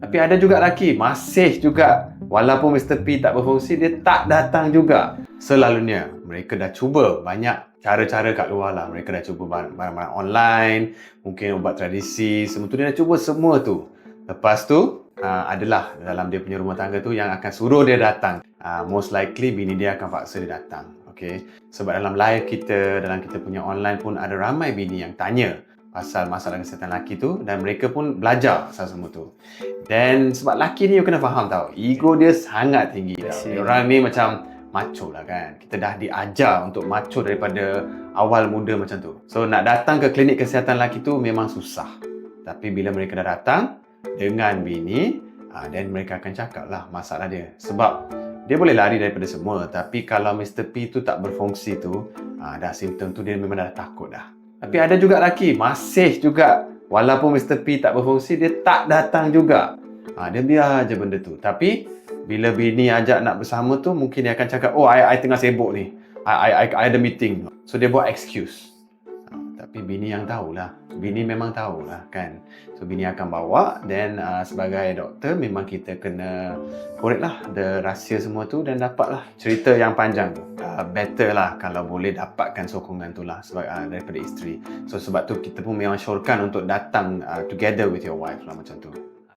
Tapi ada juga lelaki, masih juga. Walaupun Mr. P tak berfungsi, dia tak datang juga. Selalunya, mereka dah cuba banyak cara-cara kat luar lah. Mereka dah cuba barang-barang online, mungkin ubat tradisi, semua tu dia dah cuba semua tu. Lepas tu, adalah dalam dia punya rumah tangga tu yang akan suruh dia datang. Most likely, bini dia akan paksa dia datang. Okay? Sebab dalam live kita, dalam kita punya online pun ada ramai bini yang tanya pasal masalah kesihatan lelaki tu dan mereka pun belajar pasal semua tu. Dan sebab lelaki ni you kena faham tau, ego dia sangat tinggi tau. Dia orang ni macam macho lah kan. Kita dah diajar untuk macho daripada awal muda macam tu. So nak datang ke klinik kesihatan lelaki tu memang susah. Tapi bila mereka dah datang dengan bini, dan mereka akan cakap lah masalah dia. Sebab dia boleh lari daripada semua. Tapi kalau Mr. P tu tak berfungsi tu, dah simptom tu dia memang dah takut dah. Tapi ada juga lelaki, masih juga. Walaupun Mr. P tak berfungsi, dia tak datang juga. Dia biar je benda tu. Tapi, bila bini ajak nak bersama tu, mungkin dia akan cakap, oh, I tengah sibuk ni. I ada meeting. So, dia buat excuse. Tapi bini yang tahulah. Bini memang tahulah kan. So, bini akan bawa. Dan sebagai doktor, memang kita kena korek lah the rahsia semua tu dan dapatlah cerita yang panjang tu. Better lah kalau boleh dapatkan sokongan tu lah daripada isteri. So sebab tu kita pun memang syorkan untuk datang together with your wife lah macam tu.